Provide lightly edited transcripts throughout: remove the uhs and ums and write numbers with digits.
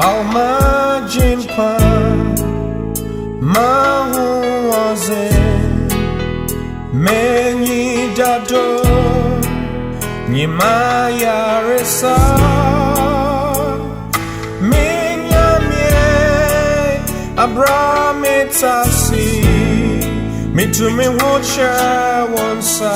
Almajin pan Mahuaze Meni dado Nyimaya resa Minyamye Abrametasi Mitumi wocha wansa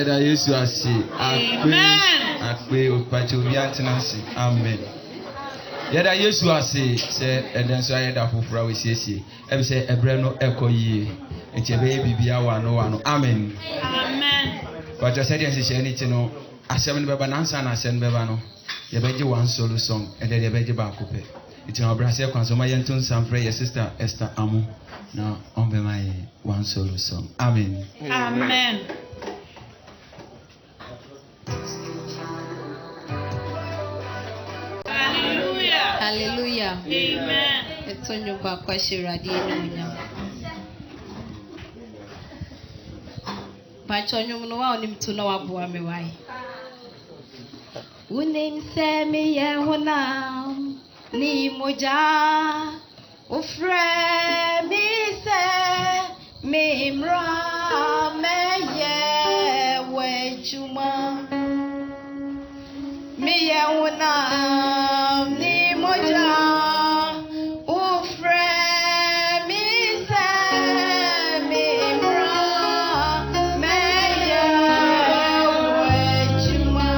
Yeda Yesu ase. Akwe opache obi antena ase. Amen. Yeda Yesu ase se edenso ayeda fofura we siesie. Ebi se ebre no ekoyie. Echebe bibia wano. Amen. Amen. But just said yes any no asem beba nansa na asem beba no. Yebeji one solo song and then yebeji ba coupe. It's our brother kwanso ma yentun sam pray your sister Esther Amu. Now on be my one solo song. Amen. Amen. Hallelujah. Hallelujah. Amen. It's on your back. Unim semi yehunam ni moja ufre mi se mi mra me ye wejuma mi yehunam ni moja ufre mi se mi mra me ye wejuma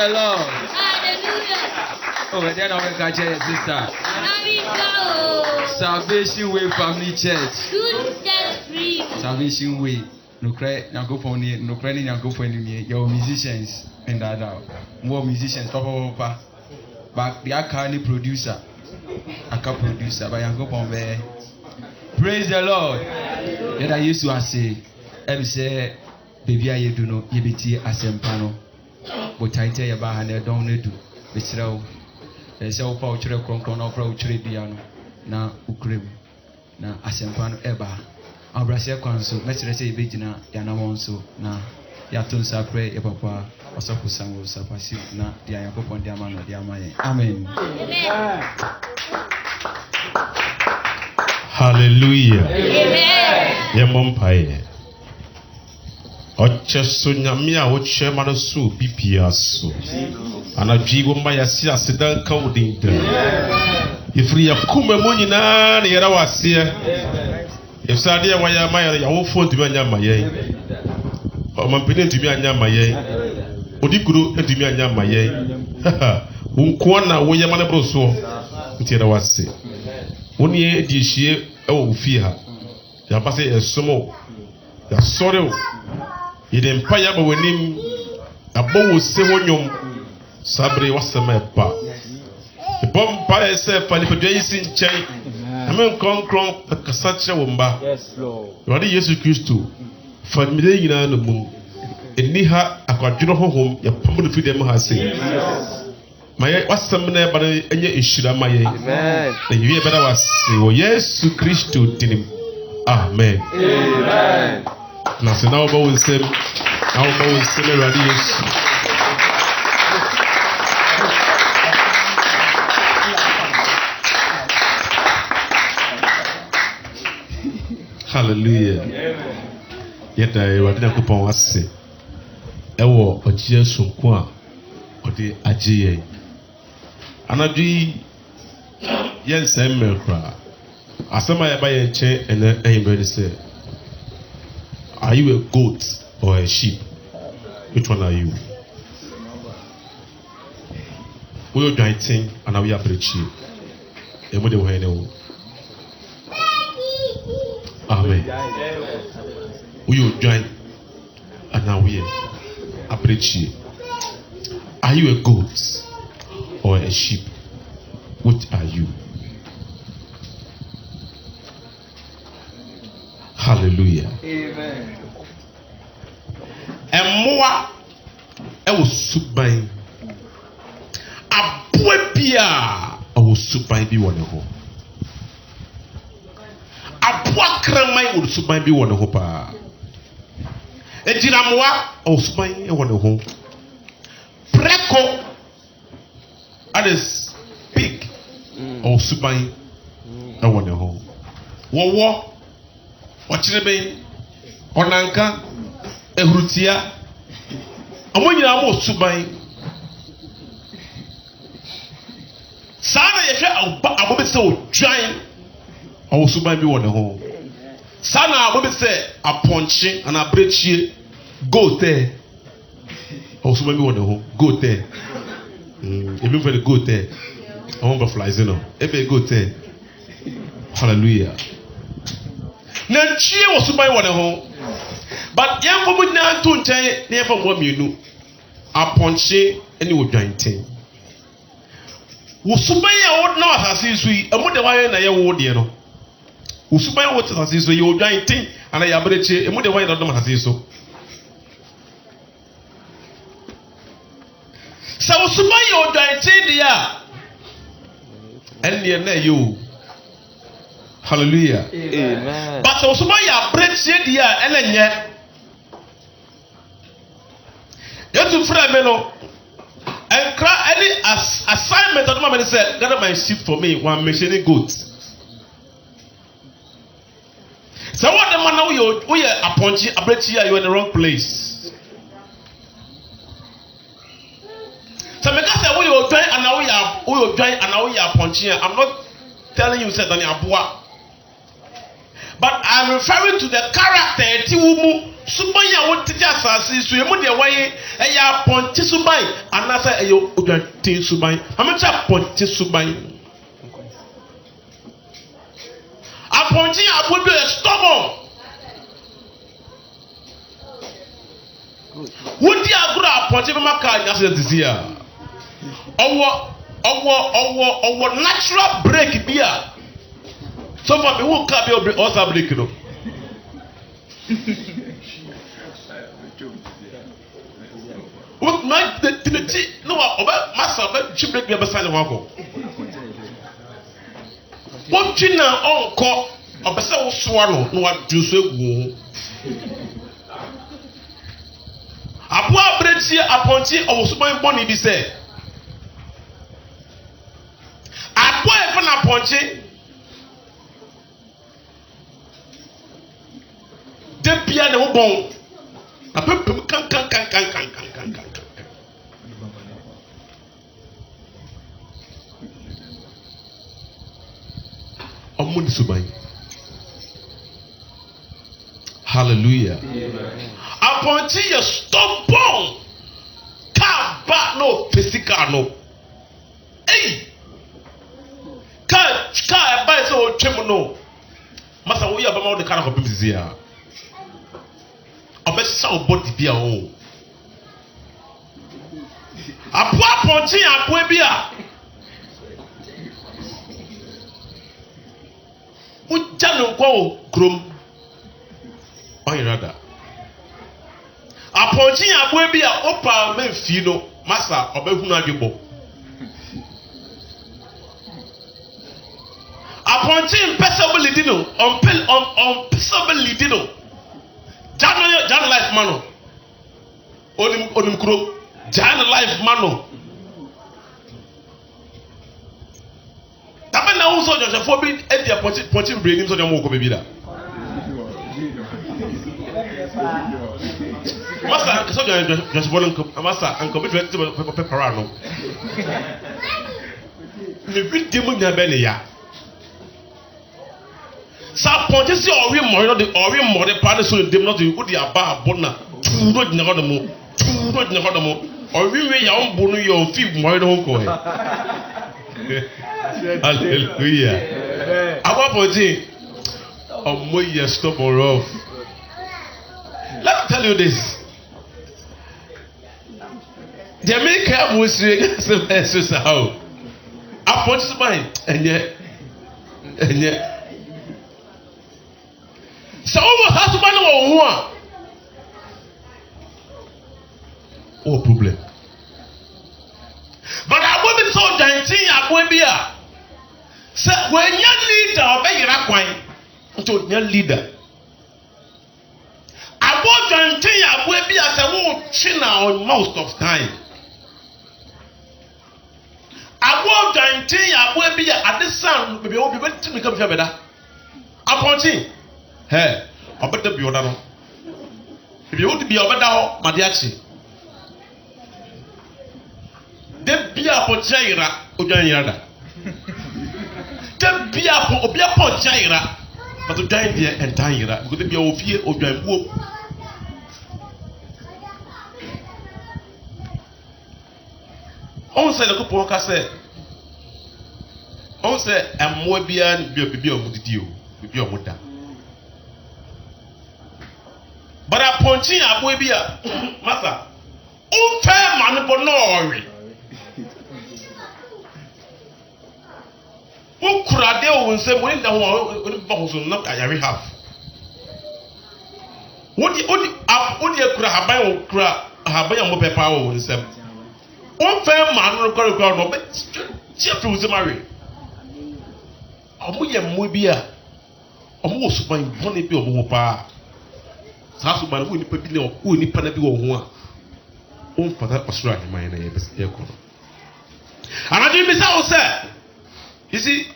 the Lord. Oh, and then I will catch your sister. Salvation Way Family Church. Salvation Way. No cry, no crying, your musicians and that. More musicians, Papa. But they are currently producer. A co-producer by Yanko Pombe. Praise the Lord. Yɛda Yesu ase. Ɛbi sɛ beebi a yɛdu no yɛbɛtie asɛmpa no. Botae tɛ yɛba ha na ɛdɔm no du. Bɛkyerɛ wo. Ɛsɛ wo pa wo kyerɛ kronkron na wofra wo kyerɛ dua no na wokura mu. Na asɛmpa no ɛba. Abrasɛ kwan so mɛkyerɛ sɛ yɛbɛgyina yɛanamɔ nso na yɛato nsa prɛ yɛ papa ɔsɔfo Samuel Sapasi na deɛ Nyankopɔn de ama no de ama yɛn. Amen. Hallelujah. Amen. Yemompaye. Oche so nyame a woche ma no so bibia so. Anadwi wo ma yase asedan ka wodinda. Yefri yakuma mu nyina na yera wase. Efsade ya waya ma ya wo fo ntumi anya ma yen. O mampene ntumi anya ma yen. Odiguro ntumi anya ma yen. Wo na wo yema na bro so. Nti yera wase. Woni edi ehie ewo ofie ha. Ya pase esomo. Ya sore o. Yede mpa ya ba wanim. Abo wo se wonyom. Sabre wasema ba. Bom pa ese pa ni pedwa yisi nchen. Amen konkron kasa kire wo mba. Yes Lord. Wadi Yesu Kristo. Family nyina no mu. Eni ha akwadworo hohom ya pamu no fidem ha se. Maye wasem na ba enye ehira maye. Amen. Na yiye beda wase wo Yesu Kristo dinim. Amen. Amen. Na se na oba wonsem. Na oba wonsem Wadi Yesu. Hallelujah. Yeta Wadi Nyankopɔn wase. Ewo ogie sonko a ode agye anadwi yen semme kra asema ya ba yen che ene ehimbe say, are you a goat or a sheep? Which one are you? We are drinking and we are preaching. Emo de wo hene wo. Amen. We are drinking and now we are preaching. Are you a goat or a sheep? What are you? Hallelujah. Amen. Emoa ewo suban. Aboa bia ewo suban bi wone ho. Aboa kraman ewo suban bi wone ho pa. Ejiramoa ewo suban e wone ho. Preko others big or suban e wone ho. Wowo ochirebe onanka ehurutia amonyina mo suban sana yehwe abobese odwan o suban bi wone ho sana abobese aponche ana brechie go there o suban bi wone ho go there even for the go there I want to fly no ebe go there. Hallelujah. Na chie wo suban wone ho but yan fo mu na to nchen na yan fo mo mienu aponche ene wo dwanten wo suban ya wo na asase su yi emu de wan na ye wo de no wo suban wo asase su ye wo dwanten ana ya breche emu de wan na do asase so sa wo suban ye wo dwanten dia ene na yo. Hallelujah. Amen. But also my breche dia enenye. You to friend me no. And cry any assignment that man said, gather my sheep for me, one mentioning goods. So what the man now you are appointed a breche you in the wrong place. So because say we are trying and now we are trying and now we are appointed. I'm not telling you said that abua. But I'm referring to the character Tiwumu Subaya won't teach us as you move the way a ya ponti subai and answer a yo tin subai. How much a ponti subai? A ponti I would be a stubborn. Would you agree a ponti maka as this year? Our natural break beer. So far, me won't come here also break no. What my the no about master but she break me be sign one go. What you now on call obese wo swallow no wa do so egu. Apo abreti aponti owosuman boni bi say. Apo e fa na ponchi de bia ne wo bon. Apem kan. Omuni subai. Hallelujah. Aponti you stubborn. Car back no physical no. Hey. Car buy so chemo no. Masa wo ya ba ma wo de car ko bimzia. Obesa obodi bia o. Aponti apo bia. Ujano kwa krom. Why rather? Aponti apo bia opa memfi no masa obehunu adwebo. Aponti impessable lidino on lidino. Jan life mano. Onim kro. Jan life mano. Tabe na uso Joseph bi e dia ponti brain so dem wo ko bebi da. Masa so Joseph bolon ko masa anko bi tete pepara no. Ne bi dem nya be ne ya. Sa ponti si ori mo no de pa so dem no de wo di aba abona turo gina ho mo ori we ya on bonu yo fi mo no ko he. Hallelujah. Aba ponti omo ye stop or off. Let me tell you this. Jamaica musiri se how. Aponti mine enye so over husband wo ho a oh problem but I will be so dancing akwa bia say when you leader obeyira kwan nto nya leader abo dancing akwa bia say wo china on most of time abo dancing akwa bia at the sound be obi be come here beda aponti hey, obeda bi oda no. Bi odi bi obeda ho made achi. De bia po chaira odwan yira. De bia po obi po chaira. But odwan de entan yira. Because bia ofie odwan buo. On say le ko po ka say. On say ammo bia bi omudidi o. Bi omuda. But I ponchi abo bia masa o fe man bo no ori o kurade o nse mo ni da ho oni ba ho so no ayare half odi kura haban mo pepa o nsem o fe man no kore no be chef o se mari omo ye mo bia omo so ban bone bi omo pa sasu man who nipa bi ne who nipa na bi wo ho a o mfata osura ni man na ye ko no anadi mi say o say you see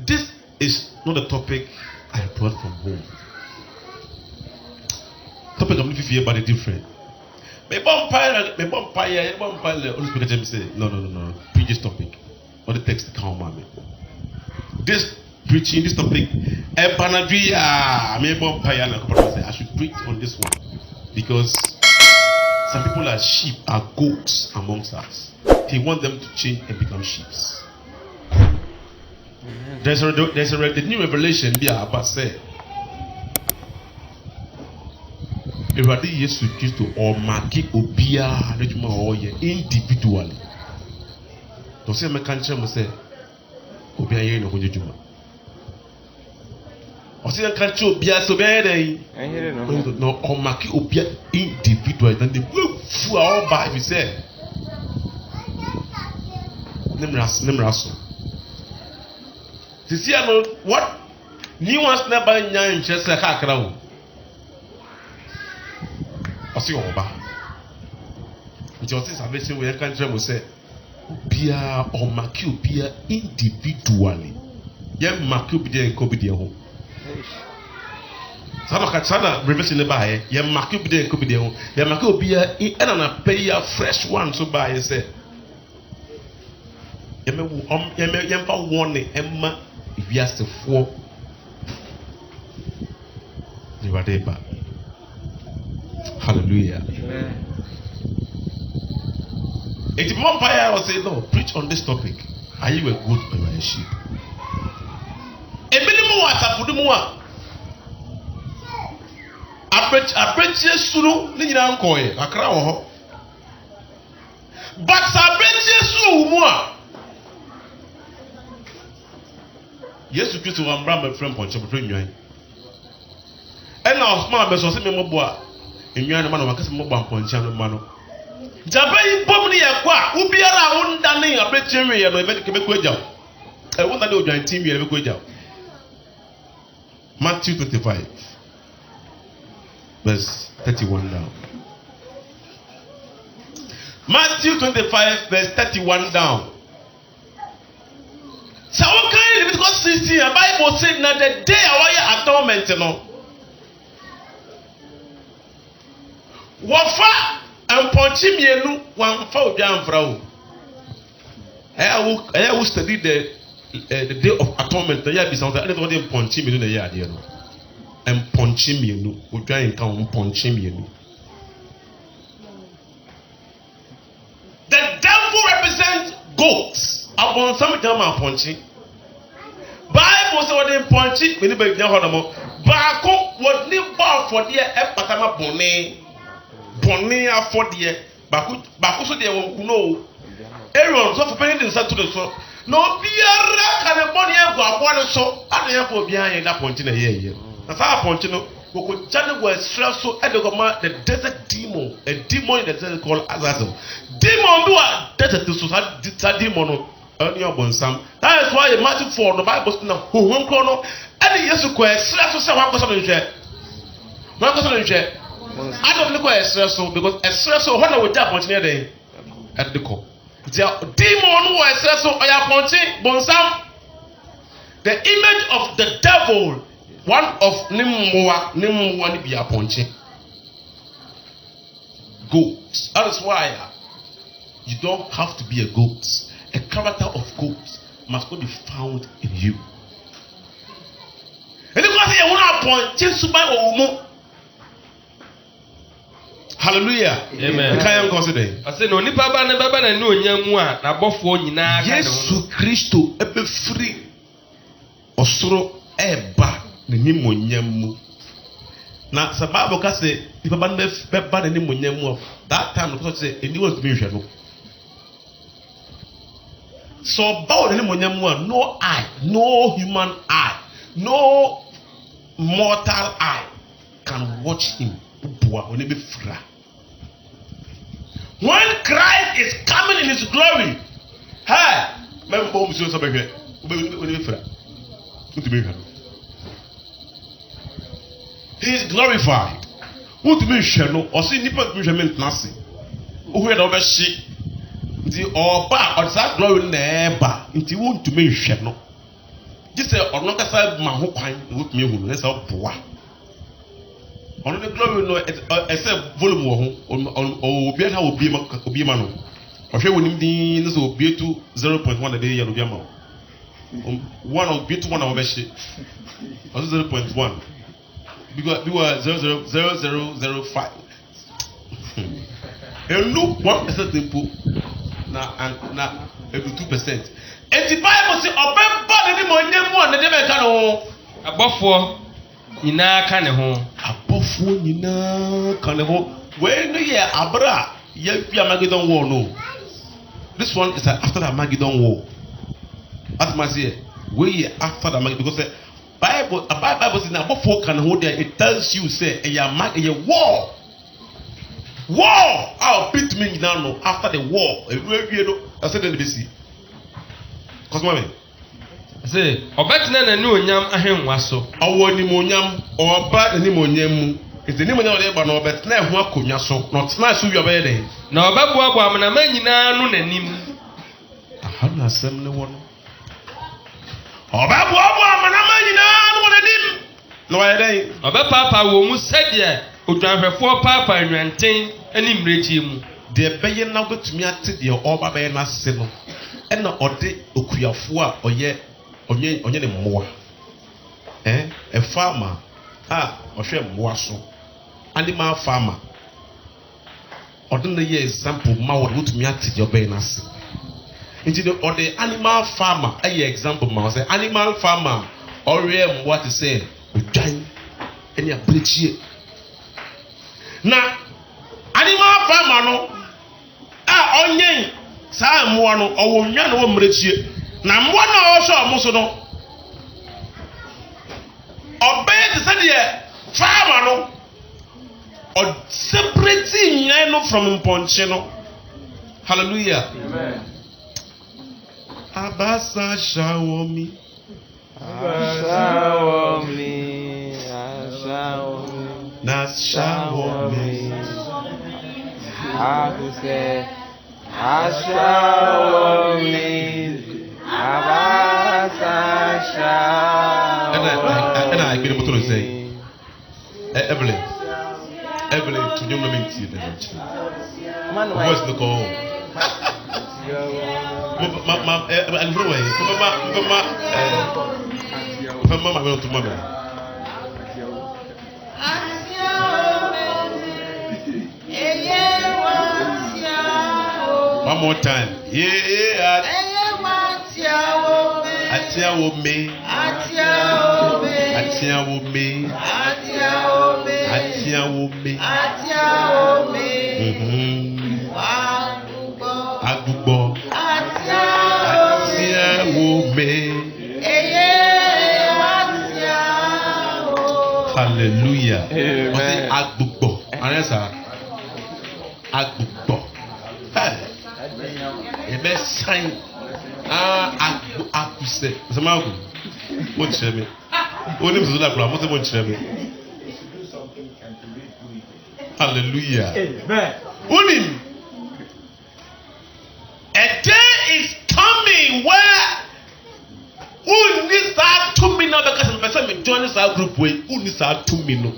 this is not the topic I brought from home. Topic I'm looking for about it different. Me bon pile only speaker James say no preach this topic or the text count man. This preaching this topic I should preach on this one because some people are sheep, are goats amongst us. He wants them to change and become sheep. There's a new revelation there about say everybody used to choose to or market obia individually. Don't say me can't say obia no juma. ɔsi yɛn kan kyerɛ obiara sɛ obiara yɛ dɛ na ɔmaki obiara individual na ne bu efu a ɔba ebi sɛ ne mmara so sisi ano what nuance na ba nya nkyɛn sɛ kakra o ɔsi ɔba nti ɔsi salvation wɔ yɛn kan kyerɛ mo sɛ obiara ɔmaki obiara individually yɛn maki obi deɛ nkɔ obi deɛ ho. Sana revelation ba ye ye mark obi de ko bi de ho ye mark obi a na pay a fresh one so ba ye say ye me ye mfa warning emma wiasefo ni wade ba. Hallelujah. It vampire will say no, preach on this topic. Are you a goat or are you a sheep? Ebinimu wa tafudumu wa apretie suru ni nyina nkoye akra wo ho but apretie suru mu a Yesu Kristo wa mbra me frem ponche be frem nwan ena osman be so se me mobo a enwan na ma no makase mobo ponche no ma no jabe yi bom ni ye kwa ubiara a wonda ne apretie nwe ye no ebe ke be ko agyaw e wonda ne odwan team ye be ko agyaw. Matthew 25 verse 31 down. Matthew 25 verse 31 down. So what kind of Leviticus 16 the Bible said that the day our atonement no. Wafa amponchi mienu wamfa obi amfra o. I will study the day of atonement. The year be something. I don't want to ponchi mienu the year there no. And ponchi mienu. Odwa in town ponchi mienu. The devil represents goats. Upon some jama ponchi. Bible say what in ponchi. We need be jama honamo. Baako what ni bar for there. Patama bone. Bone for there. Baako so there won't know. Aaron so for penny in to the so. No biara can money go aboa so. Ade for behind that ponchi na here. Na sa ponchi no. Woko jane go stress so e dey go ma the desert demon. A demon in the desert called Azazel. Demon do a desert so that demon no. Oni obonsam. That is why in Matthew 4 the Bible say na honhom kro no e dey Yesu ko stress so say wan go so no hwe. Wan go so no hwe. Adam no ko stress so because stress so ho na wo ja ponchi na dey. E dey ko. Demon who says so bonsam. The image of the devil, one of Nimwa ni be a ponche. Goats. That is why you don't have to be a goat. A character of goat must not be found in you. And because you want to point to buy hallelujah. Amen. Can you consider? I say no nipa ba na baba na no nyamu a na bofo nyina aka de ho. Yesu Kristo ebe free osoro eba na nimonyam na sababu ka say nipa ba na beba na nimonyam that time no say anyone to be hwe no. So ba na nimonyam no eye, no human eye, no mortal eye can watch him. When Christ is coming in his glory, he is glorified. What do you mean? Or see, nipa do you mean nothing? Who had over she? The or back or that glory never. Until you want to mean sheno. This is or not a side man who pine with me who let's help poor. On the glory no except volume or be how be man. Or she will need this will be to 0.1 a day yellow yammer. One of be to one of she or 0.1 because we were 0.0005. And look 1% people now 2%. And the Bible says, "Obey body the money more than they can above for." Nyina ka ne ho abofo nyina ka ne ho we no ye abra ye fi Armageddon war no. This one is after the Armageddon war. At my say we after the Armageddon because Bible says now before can hold there, it tells you say a war. War! I'll beat me now after the war. I said the BC. Cause mommy. Say, Obetina na ni onyam ahenwa so. Owo ni monyam, oba ni monyam. Is the name of the but no bet na ho akonya so. Not na so you be there. Na obaboabo amana nyina no nanim. Aha na asem ne wono. Obaboabo amana nyina no nanim. No why there? Obapapa wo mu sede odwanhwefo papa nwanten ani mrechi mu. De beye na betumi ate de oba beye na se no. E na ode okuyafo a oye onye ne mmoa. A farmer ohwe mmoa so. Animal farmer. Odin ye example ma wo betumi ate de oba na se. Inti the animal farmer aye example ma say animal farmer ore mmoa to say odwan eni abrechie. Na animal farmer no onyen saa mmoa no owo nwa no wo mrechie na mmoa na o so omuso no obey the say farmer no o separate nyan no from mponche no. Hallelujah. Amen. Abasa shawomi na shawomi Abuse Ashawomi Abasa Shawomi. And I get to say Evelyn to you no mean the voice the call. One more time. Yeah. Atia wo me. Agugbo. Atia wo me. Hallelujah. Amen. Agugbo. Anesa. Agugbo. Ebe sign akuse. Samaku. Mo tire me. Oni mi zola bra, mo se mo tire me. Hallelujah. Amen. Oni. A day is coming where who needs that 2 million because the person me join this group way, who needs that 2 million.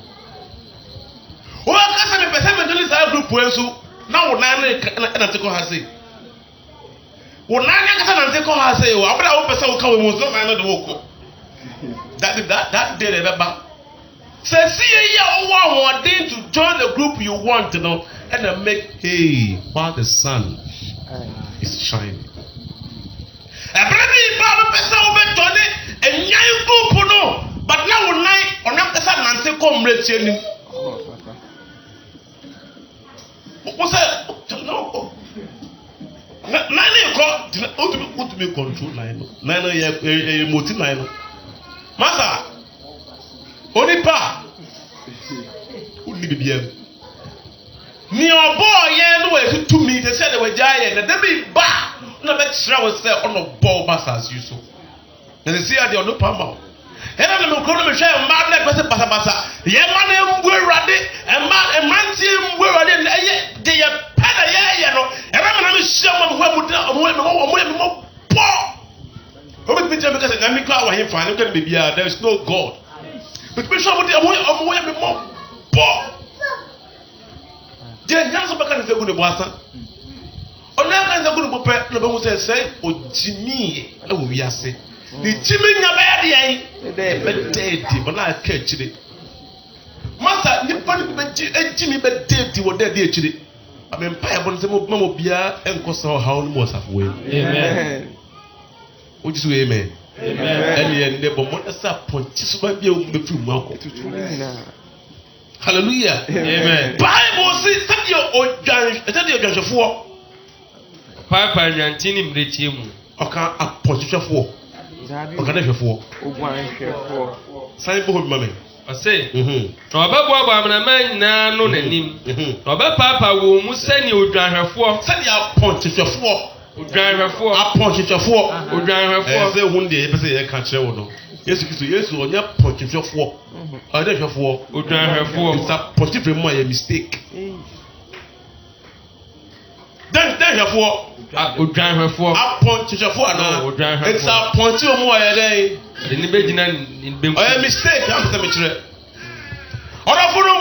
Who because the person me join this group way so now na take ko ha say. Wo na kasa na take ko ha say o abra wo person wo ka we mo so na the work. That day remember. Say see here owo awon to join the group you want to know and then make while the sun is shining. Every person over Johnny and young group no, but now night on after sun and say come let's you. What's that? No. 9 o'clock. What to me control 9? 9 a multi 9. Master, only pa. Who need to be here? Ni boy, yeah, no way to me. They said they were giant. They be ba. No, let's try to say on a ball bass as usual. And they see how they are no palm. And I'm going to share a man like Bassa. Yeah, man, we're ready. And man, team, we're ready. They are better, yeah, no. And I'm going to share my women. Because I'm going to find there is no God. But we shall be more. Yeah, young somebody is a good boss. Only a good pet, no one says, say, or Jimmy, we are saying. The Jimmy Nabadi, but I catch it. Master, you put Jimmy, but dead, you were dead, dear. I mean, Piable, some of Mamobia and Costa, how most of way. Amen. Which is amen. Amen. And the bonus up, just might be able to Malcolm. Hallelujah. Amen. Bible says that you're for Papa Yantini Mretium. Okay, a position for Okada hwefo. Sign bo mama. Ɔse na ɔbɛboaboa amanaman nyinaa no n'anim na ɔbɛpaapa wɔ mu sɛnea odwanhwɛfoɔ Sɛdeɛ apɔnkyefoɔ odwanhwɛfoɔ apɔnkyefoɔ odwanhwɛfoɔ sɛ hun deɛ yɛpɛ sɛ yɛka kyerɛ wo no Yesu ɔnyɛ pɔnkyefoɔ ɔnyɛ hwɛfoɔ odwanhwɛfoɔ nsa pɔnkyefoɔ mu a yɛ mistake dan hwɛfoɔ odwanhwɛfoɔ apɔnkyefoɔ anaa odwanhwɛfoɔ nsa pɔnkyefoɔ mu a yɛ dɛn de ne bɛgyina ne benkum ɔyɛ mistake yɛn sɛ mekyerɛ ɔdɔfo no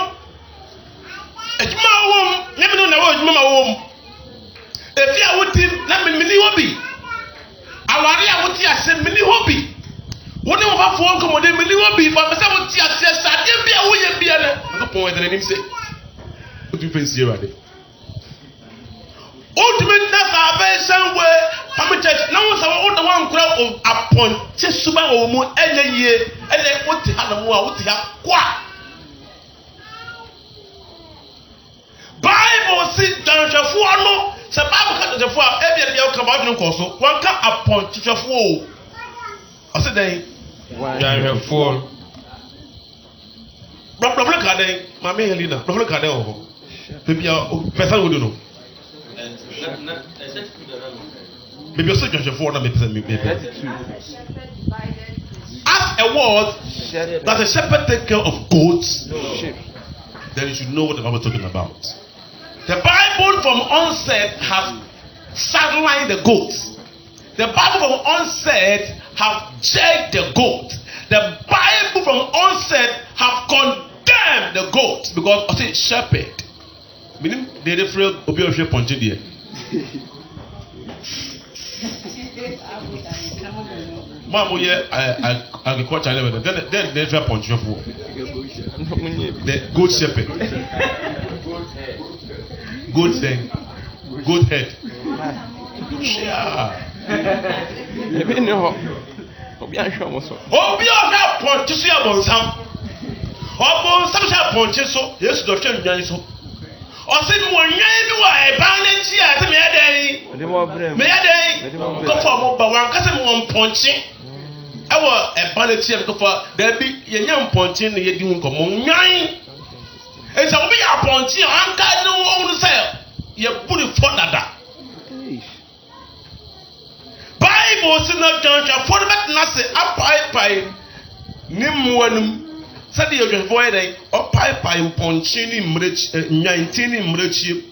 adwuma a wɔwɔ mu nyɛ me no na wɔ adwuma ma wɔwɔ mu efi a woti na mini hɔ bi aware a woti ase mini hɔ bi wɔne wɔfafoɔ nkɔmmɔden mini hɔ bi fa sɛ woti ase sadeɛ bi a woyɛ bia no nkɔpɔn wɔ n'anim sɛ wotumi fɛ nsie awurade wotumi na salvation wɔ pami church na wɔn sɛ wɔda wɔn nkora apɔnkye suba wɔ mu ɛnyɛ yie ɛnɛ wote ha na mu a wote ha kwa Bible si dwanhwɛfoɔ no sɛ Bible ka dwanhwɛfoɔ a ebi ɛbi ɛwɔ kama ɔdun kɔ so wɔn ka apɔnkyefoɔ o ɔsi dɛn odwanhwɛfoɔ blɔblɔ ka dɛn maame Helena blɔblɔ ka dɛn wɔ hɔ beebi a pɛsɛn wo do no beebi ɔsɛ dwanhwɛfoɔ na mepɛsɛn mepɛ as a word that a shepherd take care of goats then you should know what the Bible is talking about. The Bible from onset has sidelined the goat. The Bible from onset have judged the goat. The Bible from onset have condemned the goat because I say shepherd. Meaning they refer obi o hwe ponche there. Mamu ye agriculture level then they refer ponche for. The goat shepherd. Goat thing. Goat head. Yeah. Maybe no. Obi ahwe so. Obi ahwe ponche so abonsam. Obonsam sha ponche so. Yesu do hwe nwan so. Osi mo nwan bi wa eba na chi a se me yadan. Me yadan. Ko for mo ba wan kase mo ponche. Ewo eba na chi a ko for da bi ye nya ponche na ye di hu nkomo nwan. Esa obi ya ponche anka no onu se ye buri for dada. Bible says not John for that nase apai nimwanum said you avoid a apai ponche ni mrechi 19 mrechi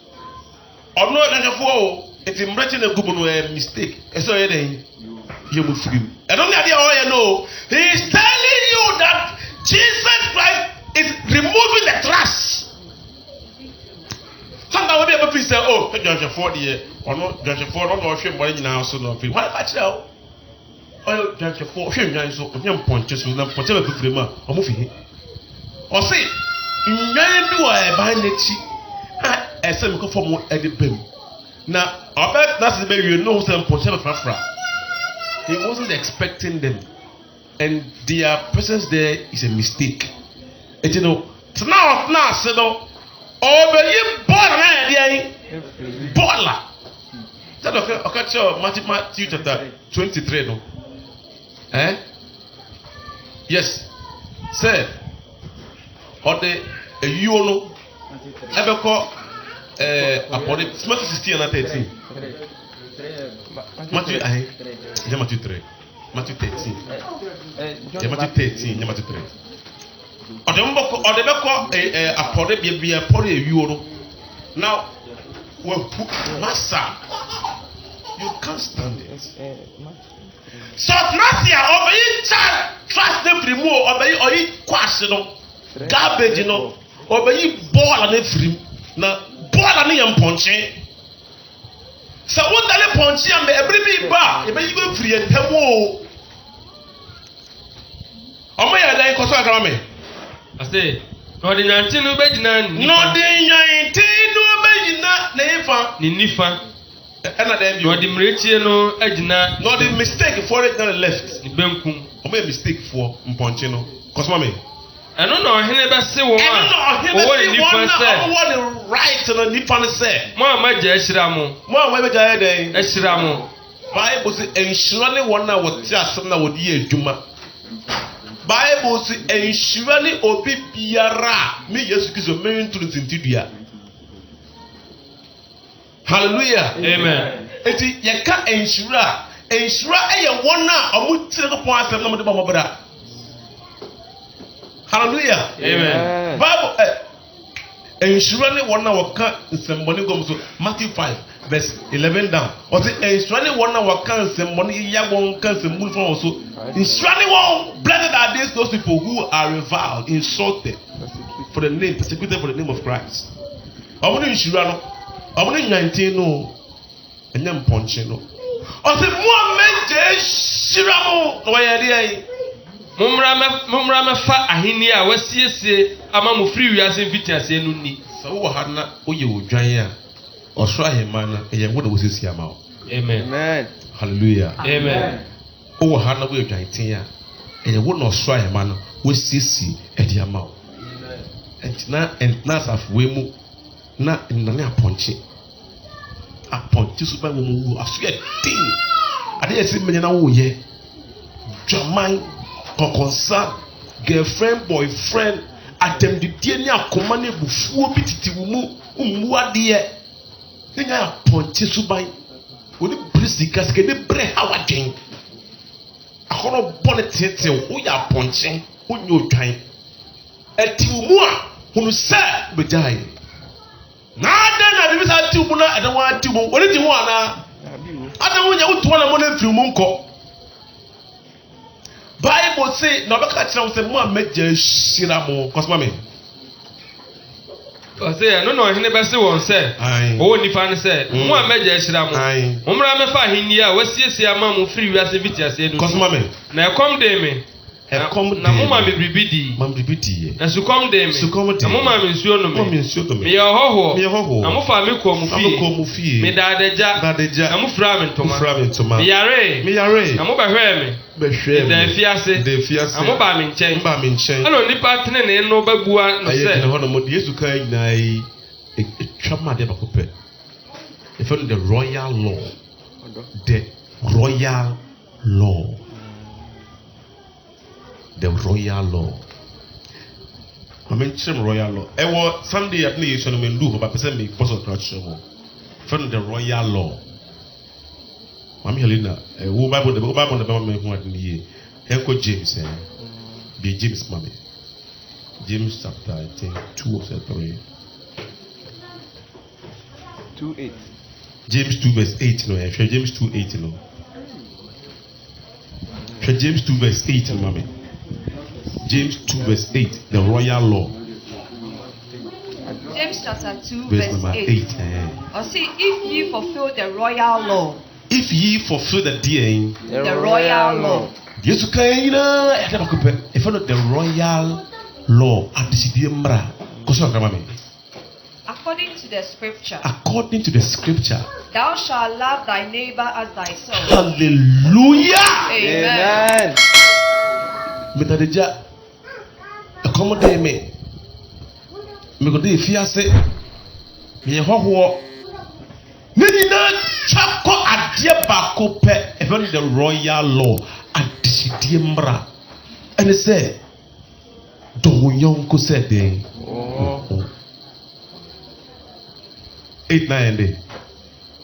or no that for it mrechi na gubu no a mistake so ye den you move free I don't know all you know he is telling you that Jesus Christ is removing the trash. Sometimes we be able to say oh John 40 or no John 4 no hwe mbore nyina so no fi why catch now oh John 4 hwe nwan so onye ponche so na ponche ba fifire ma omo fi o say nwan bi wa e ban nechi a ese me ko fo mo e de bam na oba that's the way you know say ponche ba frafra he wasn't expecting them and their presence there is a mistake and you know now say no obeyi ball na dey baller. That okay, so Matthew chapter 23 no. Yes. Say or the you no ebe ko apode Matthew 16 and 13. Matthew Matthew 3. Matthew 13. Matthew 13, Matthew 3. Or the beko apode bia apode you no. Now well, Master, you can't stand it. So Nasia, obey child, trust them free more, obey question, garbage, obey ball and free. Now, ball and punching. So what that punching and every big bar, you go free and tell more. Oh, my, I like Kosa. I say, no, the 19 no be na no the 19 no be na nefa ni nifa and then no the mrechi no agina no the mistake for it on the left ni benkum o make mistake for mponche no cause mama eno no ohene be se wo a wo ni nifa se wo the right no nifa no se mo ma ja ehira mo be ja den ehira mo Bible say enhyira ne wɔn a wɔte asɛm na wɔde yɛ adwuma. Bible say enhyira ne obi biara me Yesu Kristo me nturu ntintidua. Hallelujah. Amen. Eti yɛka enhyira ɛyɛ wɔn a ɔmo tiri ko pɔn asɛm na ɔmo de ba ɔmo bra. Hallelujah. Amen. Bible enhyira ne wɔn a wɔka nsɛmbɔne gom so Matthew 5 verse 11 down. Ɔte enhyira ne wɔn a wɔka nsɛmbɔne yɛ wɔn ka nsɛmbɔne fɔ wɔn so. Enhyira ne wɔn, blessed are those people who are reviled, insulted for the name, persecuted for the name of Christ. Ɔmo ne enhyira no, ɔmo ne nyantin no, ɛnyɛ mpɔnkye no. Ɔte mu a mɛgye enhyira mo na wɔyɛ deɛ. Mumra mɛfa ahenni a wasiesie ama mo firi wiase mfitiaseɛ no ni. Sɛ wowɔ ha na woyɛ odwan a ɔsoro ahemma no ɛyɛ wo na wɔsiesie ama wo. Amen. Hallelujah. Amen. Wowɔ ha na woyɛ odwanten a ɛyɛ wo na ɔsoro ahemma no wɔsiesie ɛde ama wo. Ɛntina asafoe mu na nnane apɔnkye so ba wɔ mu wu aso yɛ den ade yɛ sɛ mmanya na woyɛ dwaman kɔkɔnsa girlfriend boyfriend atɛmdidie ne akoma ne bufuo bi titi wo mu mmu adeɛ ne nya apɔnkye so ban wɔde bere sika ne bere ha wadwen akɔrɔ bɔ ne tetew woyɛ apɔnkye wonyɛ odwan ɛti wo mu a hunu sɛ begyae na adan na bibi sa ti wo mu na ɛdan wa ti wo wɔde ti ho ana adan wo nya woto na mo na mfiri mu nkɔ. Bible say na bɛka kyerɛ wo sɛ mo a mɛgya hyira mo kɔsoma me. Ɔsɛ no na ɔhene bɛse wɔn sɛ ɔwɔ nifa no sɛ mo a mɛgya hyira mo. Mommra mɛfa ahenni a wasiesie ama mo firi wiase mfitiaseɛ no. Kɔsoma me. Na ɛkɔm de me. Na mo ma me biribi di. Ma biribi di. Na sukɔm de me. Na mo ma me nsuo no me. Meyɛ ɔhɔhoɔ. Na mo fa me kɔ mo fie. Me da adagya. Na mo fira me ntoma. Meyare. Na mo bɛhwɛɛ me. Da fiase. Na mo ba me nkyɛn. Ɛna onipa tenene no bɛbua no sɛ. Ayɛ hɔ no mo de Yesu kan nyinaa yi etwa ma de bako pɛ. Efe no the royal law. The royal law. The royal law. I mean, royal law. Sunday at least when we do, but person make possible culture. From the royal law. Mami Helena, who Bible the Bible make one year. Echo James, be James, mommy. James chapter, I think 2 or 3. 2:8. James 2 verse 8. No, James 2:8. No. James 2 verse 8. No, mommy. James 2 verse 8, the royal law. James chapter 2 verse number 8. Or see, if ye fulfill the royal law. If ye fulfill the royal law. Yes, okay, if you know the royal law at the according to the scripture. According to the scripture. Thou shalt love thy neighbor as thyself. Hallelujah. Amen. Metadeja accommodate me. Me go dey fiase. Me hoho. Me na chako adie bako pe even the royal law adisidi mbra. And say don yonko said den. 8 9 day.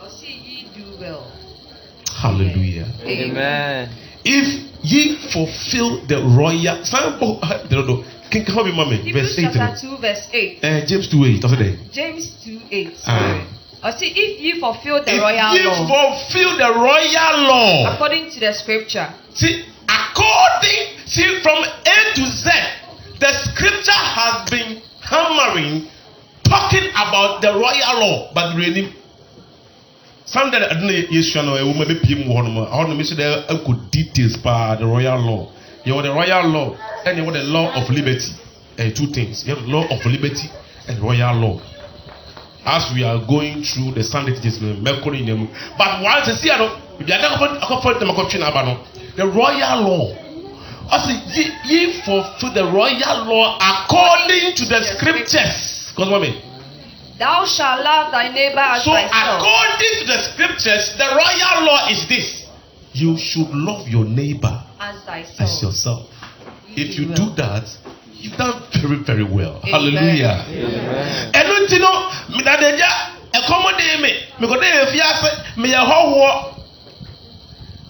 Or see ye do well. Hallelujah. Amen. If ye fulfill the royal King Habi Mommy, verse 8. Chapter 2, verse 8. James 2:8. James 2:8. Or see, if ye fulfill the royal law. If ye fulfill the royal law. According to the scripture. See, from A to Z, the scripture has been hammering, talking about the royal law, but really. Sunday, I don't know yes, you know, a woman be PM one. I want to mention there good details by the royal law. You have the royal law and you have the law of liberty. Two things. You have the law of liberty and royal law. As we are going through the Sunday teachings, Mercury in them. But once you see, I don't. If you are the royal law. Also, ye fulfill the royal law according to the scriptures. Because what I mean. Thou shalt love thy neighbor as So thyself. according to the scriptures, the royal law is this: you should love your neighbor As thyself. as yourself. If you do that, you've done very, very well. Amen. Hallelujah. And you know, me that they accommodate me. Me go there if you say me a whole.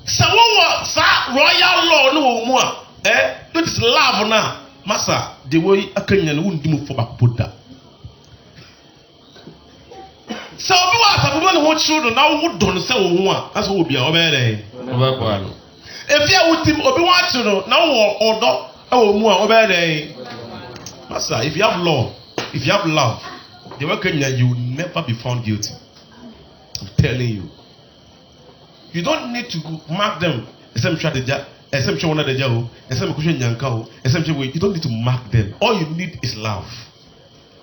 So what sa royal law no more? That is love now, Master. The way I can you won't do for back put that. So obi wa asafo no ho children now wo don se wo ho a aso obi a obere if you wutim obi wa children now wo odo e wo mu a obere Master, if you have love, the way Kenya, you will never be found guilty. I'm telling you. You don't need to mark them. You don't need to mark them. All you need is love.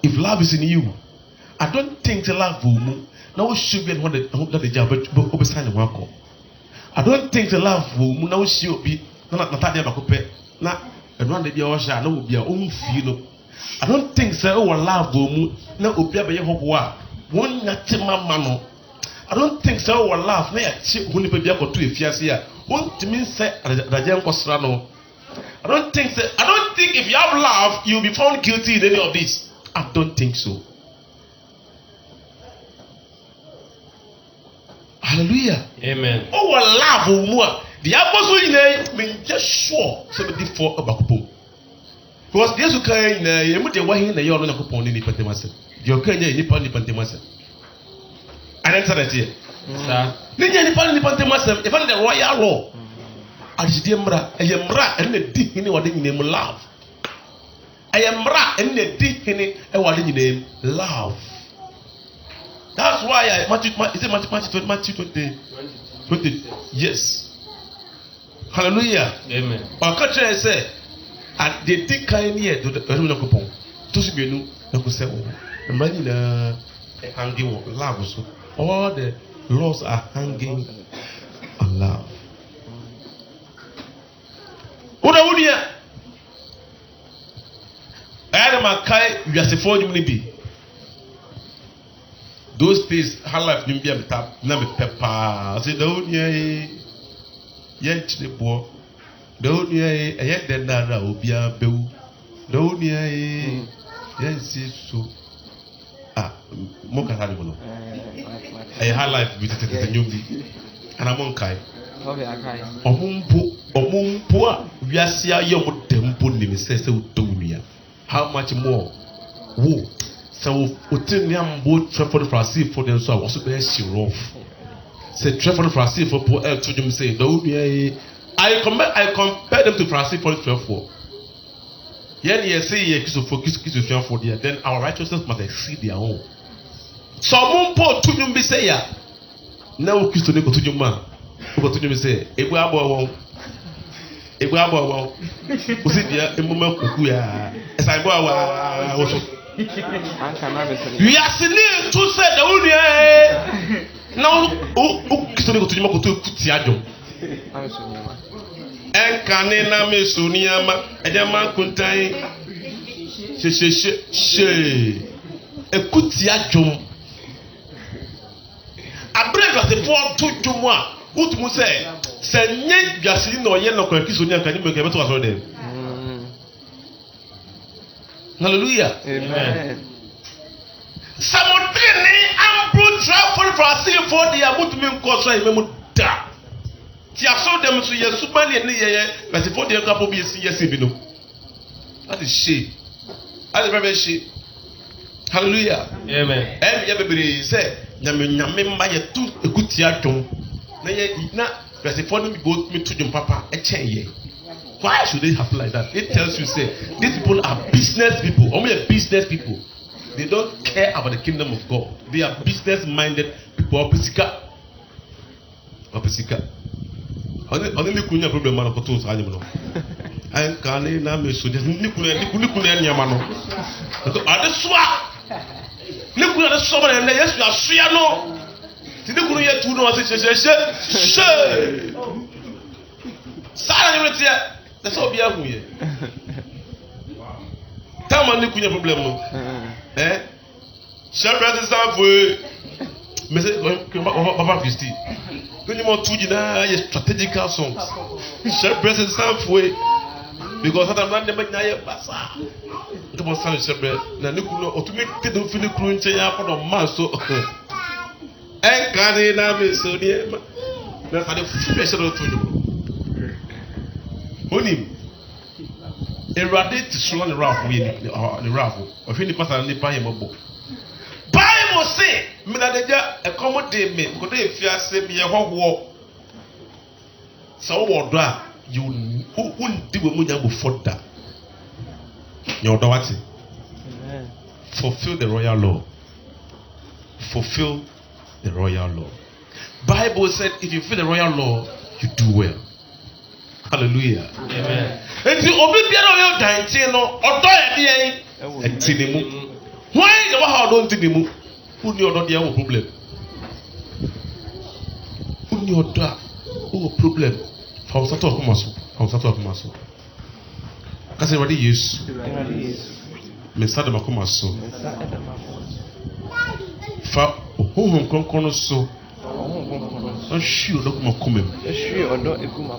If love is in you, I don't think the love will move. Now should be what the job but sign the work. I don't think the love will move. Now she'll be not na and one day be our shall no be your own feel. I don't think so. Love will move. Now obi abaye hobo one natima mano. I don't think so. Love na ya huni pe bia ko to efiase a won timi say raje nkosra no. I don't think if you have love you'll be found guilty in any of this. I don't think so. Hallelujah. Amen. Oh, love more. The apostle in me just sure 74 abakupo. Because there's a kind you the way in the yard on a coupon in the Pantemasa. Your Kenya in the Pantemasa. And answer that here. Then the Pantemasa, if the royal law. I am ra and the dick in what name love. I am ra and the dick in what name love. That's why Matthew 20. Yes. Hallelujah. Amen. Our country say, and they take kind here to the coupon. To see you know, say, the money hanging on love. So all the laws are hanging on love. What would you? Adam Akai, you are the 40 minutes. Those days, how life didn't be a tap, never pepper. I said, don't yet the poor. Don't ye, a yet the nara will be a bill. Don't ye, yes, so. Moka had one. A high life visited the new bee. And a monkai. Omumpo, we are seeing your temple name says so. How much more? Woo. So, Utiniam both travel for a sea for them, so I was so rough. Say, travel for a sea for poor to them say, don't I compare them to Francis for 12. Yen ye say ye kiss of for there, then our righteousness must exceed their own. So, Mumpo to them be say ya. Now, kiss to go to your man. Go to them say, Ebuabo. Was it there a moment? As I go also. We are seeing to say the only now to go to Moko Tiajo. And Canena Mesuniama, a Yaman Kuntai, a Kutiajum. A break of the 4 to 1. What you say? Say, Yen Gasin or Yen or Kisunia can you make a better as well? Hallelujah. Amen. Samotene ample travel for a sea for the abutment course. I remember that. Tia saw them to your Subali and the but before the couple be a yes, that is she. That is very she. Hallelujah. Amen. And everybody said, Yamin Maya to a good theater. Now, but before them go to them, Papa, a chain. Why should they happen like that? It tells you, say, these people are business people. Only business people. They don't care about the kingdom of God. They are business-minded people. Opposika. Only kunya problem man ko to sa nyimo no. An kan na me so just ni kuna nyama no. To adesua. Ni kuna de so ba na Yesu asua no. Ti ni kuna ye tu no ase she. Sara ni metia. That's all be a huye. Tell man ni kunya problem no. Shepherd is halfway. Papa Christy. When you want to do strategical songs, Shepherd is halfway. Because I'm not the Magna Bassa. Come on, son, Shepherd. Now, look, to make the Philip Crunch for the master. And Gadi Navi, so dear. That's how the special to you. Honim. Eradicate to slow the raffle, the raffle, or any part of the Bible. Bible say, Minaja, accommodate me, because if you say me a whole war. So, what you wouldn't do a munya before that. Your daughter. Fulfill the royal law. Fulfill the royal law. Bible said if you fulfill the royal law, you do well. Hallelujah. Amen. And you obey the royal dainty no or die why the how don't think you who knew not the problem? Who knew that? Who problem? How start to come so? How start to come so? Kasi ready yes. Me start to come so. Fa who kon so. I'm sure don't come come.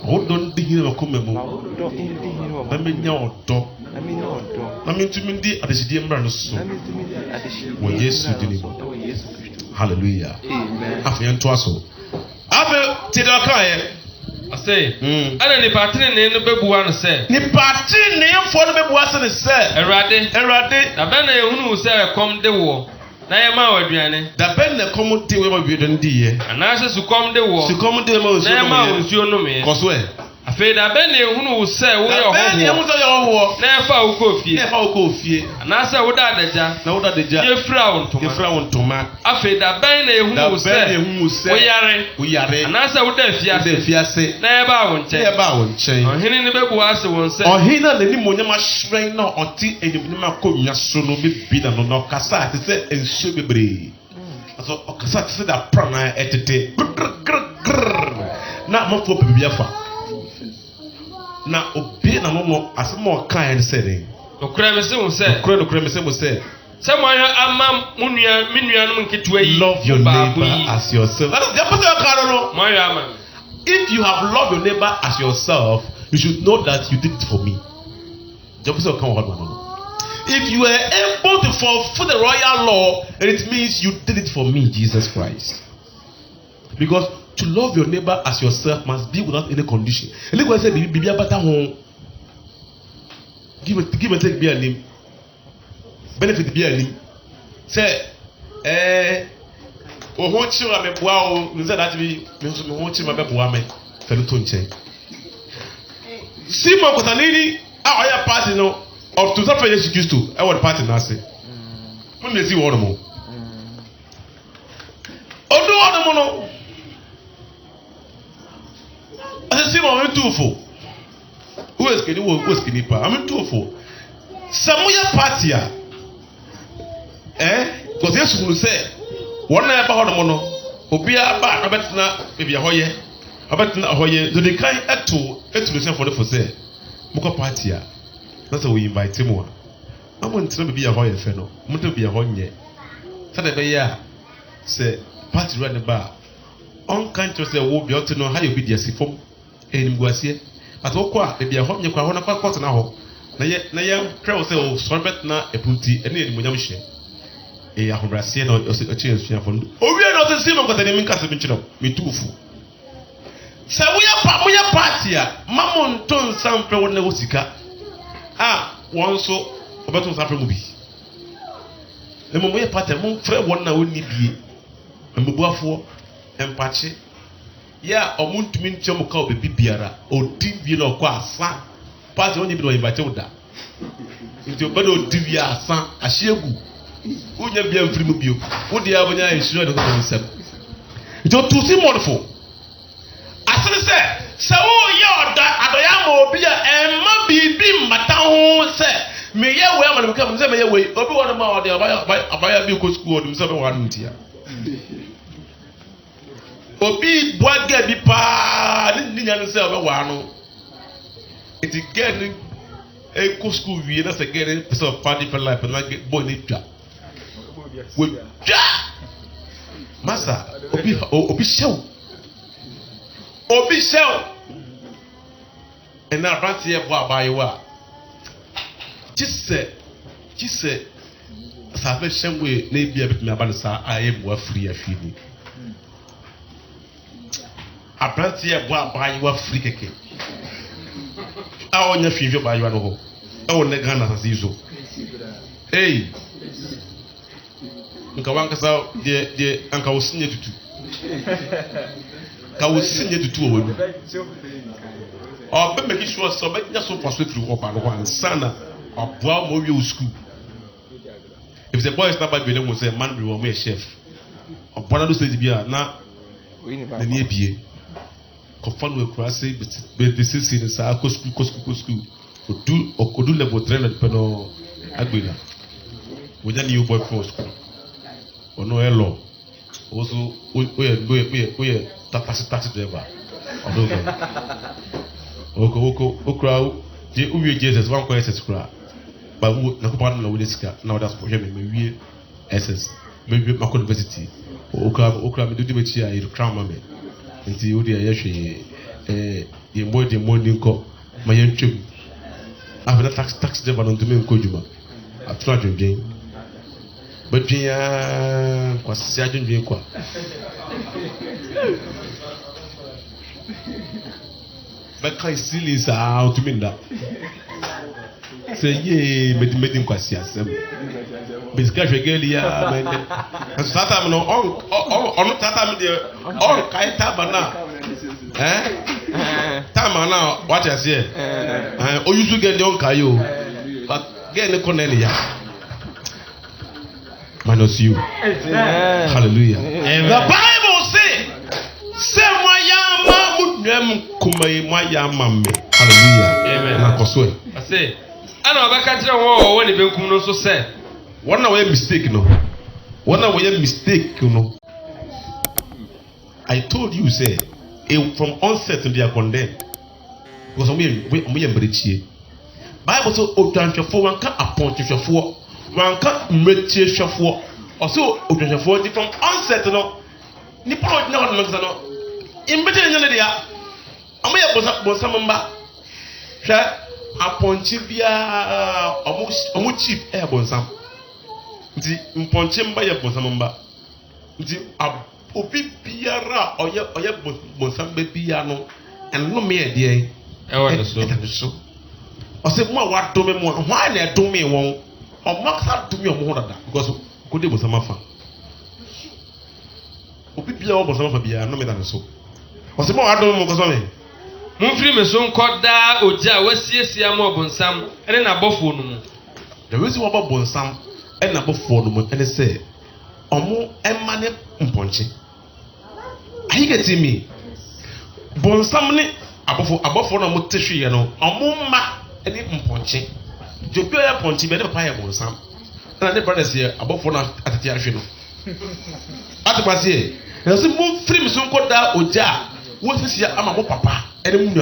Oh don't dig in come mo. I mean your door. I mean to me the adisidia mbra so. When Jesus did it. Hallelujah. Amen. Afi nto aso. Afi ti da kan I say, ana ni patri ne no bebuwa no say. Ni patri ne fo no bebuwa se ne say. Erade. Na be na ehunu say kom de wo. Na ye ma waduane. Da be na kom de we ma bi don di ye. Ana se su kom de wo. Su kom de ma so no. Na ma nsuo no me. Koso e. Afei da be na ehunu say wo ye ho. Da be na ehunu say ho. Na fa wo ko fie. Na fa wo ko fie. Ana se wo da adaja. Na wo da adaja. Ye fra wo ntoma. Ye fra wo ntoma. Afei da be na ehunu say. Wo yare. Ana se wo da fiase. Na ye ba wo nchen. Ye ba wo nchen. Ohini ne bebu ase won say. Ohina na ni monyama hwren na oti enimnim akonwa so no be na no kasa ate se enso bebre. So okasa ate se da prana etete. Na mo fo bibia fa. Na obi na no asemo kan en say. Okura me se won say. Okura me se mo say. Someone amam munua minuanum nketua yi. Love your neighbor as yourself. That is the opposite of Carolo. Moya. If you have loved your neighbor as yourself, you should know that you did it for me. The opposite of Carolo. If you are able to fulfill the royal law, then it means you did it for me, Jesus Christ. Because to love your neighbor as yourself must be without any condition. And look what I said, Bibi Abata home. Give and take be a name. Benefit be a name. Say, o honchi wa me boa o nze that be me so me honchi ma be boa me felu to nche. Simon Kotanini a oya party no of to suffer Jesus Christ e won party na say. Mun me si wo no. Odo wo no no. Ase Simon me too for. Who is kini pa? I'm too for. Samuya party a because Jesus will say one na ba hono no obi aba abetna bibia hoye abetna hoye do the kind eto le for the for say moko party a na say we invite him a amon ntira bibia hoye fe no mto bibia honye say the be ya say party run ba on kan to say wo bi oto no ha you be there sifom enim guasie but wo kwa bibia honye kwa ho na kwa na ho na ye try say o so betna epunti ene enim nyam hye ahobrasie na oche esua fo owie na o se Simon Kotanini mi nkase mi chiro mi tufu se wo ya party a mamon ton sampe wo na osika won so obeton sampe mu bi e mo ya party mo frɛ won na woni bie mbubuafo empache ya omuntumi nchom ka obebi biara odi bi na okɔ asa party woni bi no invite wo da nti obedo odi bi asa ahiegu unya bia mfirimu bio wodi abonya ehiro de ko nsem jo to Simon fo asere se wo ye oda adoya ma obi a emma bibi mmata ho se me ye we ama me kam se me ye we obi won ma ode abaya bi ko school odum se be wan ntia obi boaga bi pa ni nya no se obe wa no eti gen e ko school wie na se gen so party for life na boy ni twa we masa obi show and na branch here bo abayewa kise sabe shemwe na ebia bitumi aba nsa ayebo afiri afini abranti here bo abayewa free keke a onya hwehwe abayewa no ho e won ne Ghana sase izo nka wankasa de anka wosinye tutu ka wosinye tutu owu be make sure so be nya so pass through oba no ansana aboa mo wi school if the boy is not bad be dem say man be wo me chef obola do say bia na ni ebie ko fan we kura say be the sisi sa ko school odu level 3 na peno agbena we nya new boy for school ono elo also we taxi driver odo okra je uwie Jesus wan ko SS kra ba wo na ko pa na wo desika na oda so hwe me wie SS me wie Mako University okra me do bechi a kra ma me nti wo de ye hwe ye mo ni nko ma ye ntwem after taxi driver no ntumi nko djuma atwa dwendwen badwia kwasi adwendwen kwa but kai silly out to me that say ye medi kwasi asem bisika hwegeli ya men sata no on tata me de on kai tabana tama na what you say o yusu get don kai o but get ne cornel ya minus you hallelujah the Bible say Nwem kumai mwaya mamme hallelujah amen na koswe ase ana obaka kire wo ne benkum no so say wona we mistake no I told you say from onset they are condemned because we embrechie Bible so otwanhwefo wanka aponhwefo wanka mretiehwefo also otwanhwefo from onset no ni pa na wona no imbete nyane dia amoye bonsam hwe aponchi bia omu chief bonsam nti mponchi mba ye bonsam mba nti obi biara oye bonsam be bia no enno me ede so o se mo wa do me mo hwa na do me won o maksa do me o mo dada because ko de bonsam afa obi biara bonsam afa bia no me dada so o se mo wa do me mo ko so me Mumfiri me so nkoda oja wasiesia mo obonsam ene na bofo no mu. The reason why obonsam ene na bofo no mu ene say omo emane mponche. Are you getting me? Bonsam ni abofo no mo tehwe no omo ma ene mponche. Jobi ya mponche be de pa ya bonsam. Na the brothers here abofo na atete ahwe no. Atubase e. Na so mumfiri me so nkoda oja wasiesia ama mo papa that's what they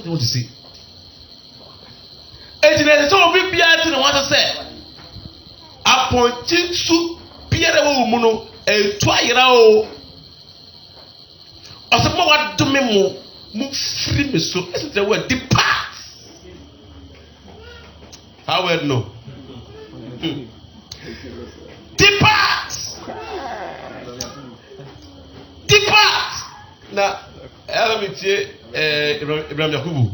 want to see. And there's so big beard to want to say. Appointing to Pierre Muno and Twirao. Or some more to me more move free me so as the word depart. How will no? Depart. Now let me tell Ibrahim Yakubu.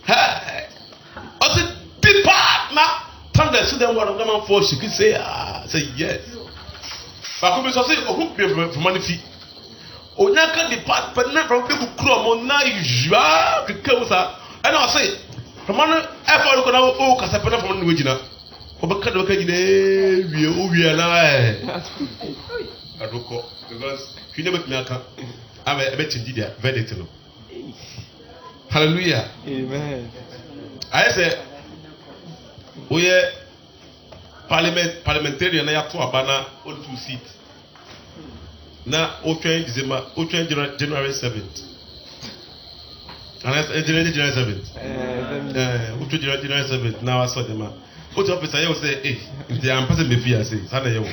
I said, depart now. Turn the student one of them for she could say yes. But who be so say, who pay for money fee? Onyaka depart, but never people crom on now you are the closer. And I say, from one effort you can have oh, Casapana from the original. Obaka we are now. I don't call because you never can. I bet you did that very little. Hallelujah. Amen. I say, we are parliamentarian. I have to abana on 2 seats. Now, January 7th. And I said January 7th. January 7th. Now I saw them. What officer you say, eh, the ambassador me fear say, Sana yo.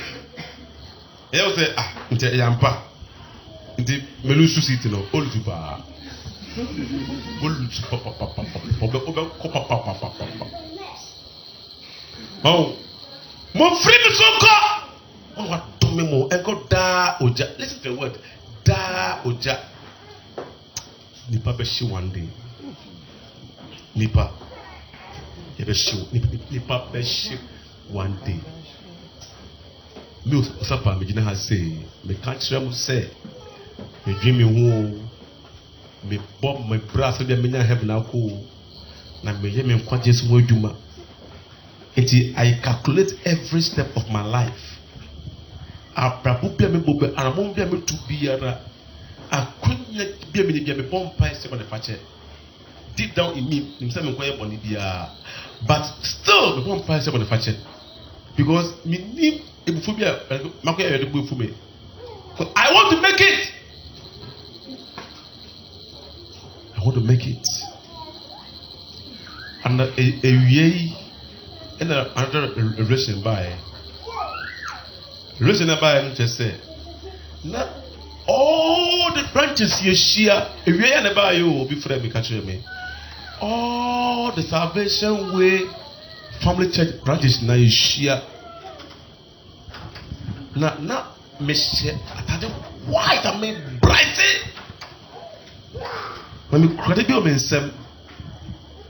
You say, ah, the yampa. The melusu city no, all to bar. Oh, more free to soccer. Oh, what to me more and go da oja. Listen to the word da oja. Nipa be shi one day. Nipa be shi. Nipa be shi one day. Me osapa me jina ha say. Me can't tell say. Me dream me who. Me bomb my brass so that me na heaven ako. Na me ye me nkwa Jesu mo adwuma. I calculate every step of my life. Abrabu bia me bobe anamon bia me tu biara. Akonya bia me bomb pie se ko the fache. Deep down in me, say me kwaya boni bia. But still me bomb pie se ko the fache. Because me need ebuphobia makoya yede bu efu me. I want to make it. I want to make it. And a and another reason by just say now all the branches you share if you ain't about you be friend me catch me all the Salvation Way family church branches now you share now me share white and me bright when me credible me sem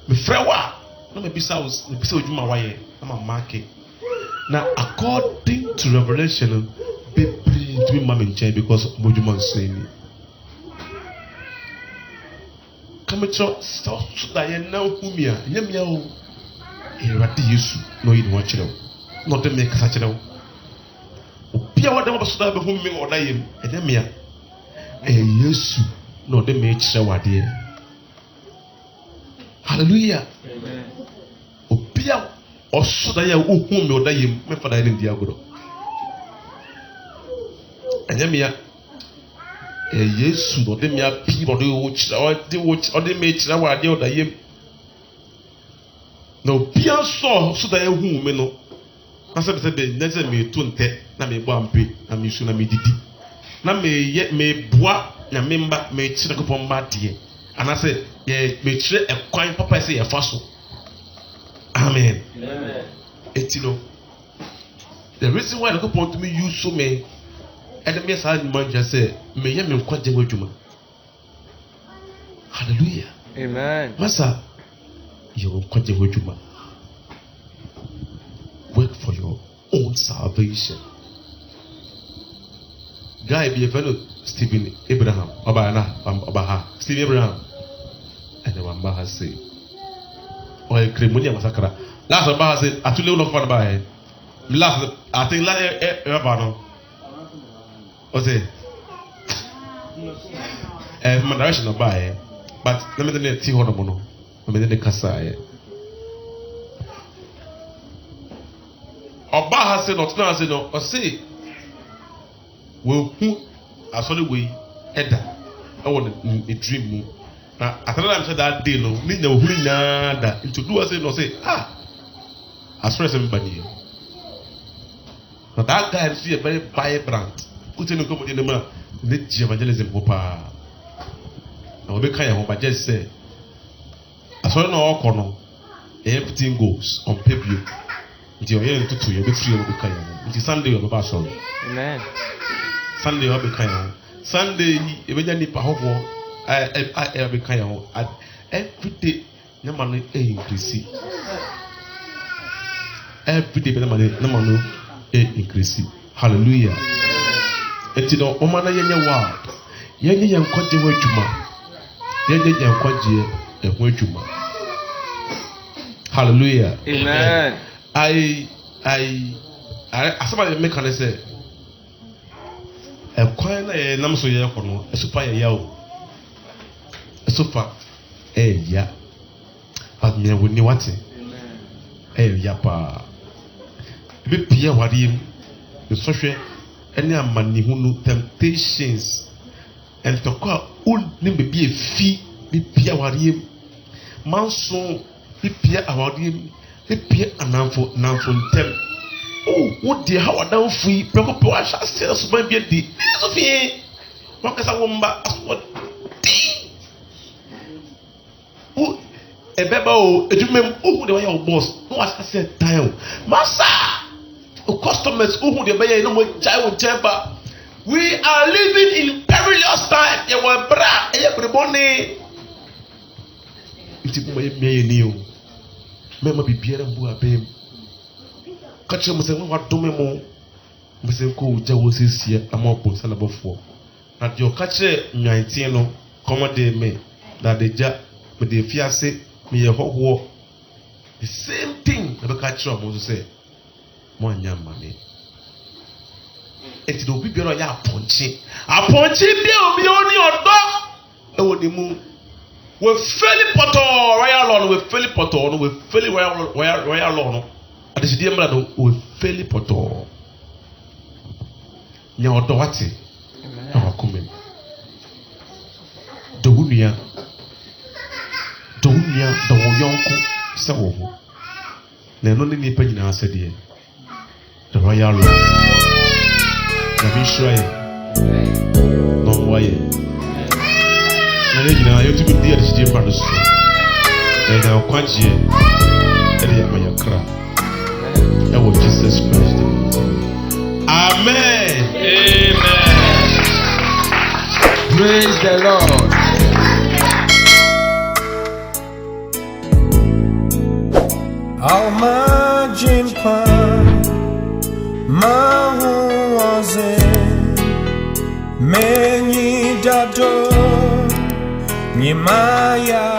me friend wa no me bisa ojuma waye I'm a market. Now according to Revelation, be to me mama in chair because Mojuman say me. Come to stop that you now humia, Yemia Irati Yusu, no you watch it. Not to make such a Pia what was that before me or dying, and Yemia a Yusu, no the make shower dear. Hallelujah. Amen. Opia also that you whom you die me for the Diagoro. And Yemia a Yesu, no the mere people do watch or the mate shower dear the yem. No Pia saw so that you whom me no. I said the next me 20 na me bumpy, and me soon me didi. Na me yet me bois, na member me chiracopon batie. And I said, yeah, me try a coin papa say a fossil. Amen. Amen. It's you know the reason why the couple to me use so many and the mess I man just say me hear me quite with you. Hallelujah. Amen. Massa, you will quite with you. Work for your own salvation. Guy be a fellow Stephen Abraham Obaha Stephen Abraham and the one Baha say or a Cremonia massacre. Last of Baha said, I too little fun by it. Last, I think Lavano or say, my direction of buy, but let me see what I'm on. I mean, the Kasai or Baha said, not now, said, or say, well, who I saw the way, Edda, I want a dream. Now, at the time, said that day, no, need no that into do as no say, ah, as far as everybody. Now, that guy see a very vibrant, put in a company in the man, the evangelism, Papa. Now, we can't but just say, as well, no corner, everything goes on pay per view. Until you're into 2 years, free of the kind. Until Sunday, you're about sorry. Amen. Sunday, you'll be kind. Sunday, if you need power, I be kind of every day. No money increase. Every day, no money increase. Hallelujah. And you know, Omana Yanya Ward, Yanya Yan Kwaji Wajuma, Yanya Yan Kwaji Wajuma. Hallelujah. Amen. Somebody make an say. A coin a namso yakono, a super yao. A super ya. But me would know what yapa. Be Pia Wadim, the social any money who know temptations and to call old name be a fee, be Pia Wadim. Manson, be Pia Wadim, Epie anamfo ntem. Oh, what dear how down free, Procopo, I shall say, so maybe a deep. What is a woman? What? Oh, a bebo, a gentleman, oh, the way your boss, no, I said, tile. Massa, customers, oh, the way no more child temper. We are living in perilous time. You were bra, everybody. It's me new. Member be beer and boo a babe. Catch him saying, what do me more? Mr. Cool Jawos here, a more post and above 4. At your catcher, 19, commodate me that the jack with the fiancé, me a hot war. The same thing the catcher was to say. One young money. It will be beyond your punchy. A punchy bill be on your dog. Oh, the moon. With Philip Potter, Royal Lawn, with Philip Potter, with Philip Royal Lawn. At the CDM with Philip Potter. Your daughter, our coming. Dunia, the Woyonko, Sawo. Then only me penny answered here. The Royal Lawn. Let me show you. No way. Now you have to be dear to the brothers. And now, quite ye, and yet my cry. That was Jesus Christ. Amen. Amen. Praise the Lord. I'll imagine Mahu was it? Many dado, Nimaya.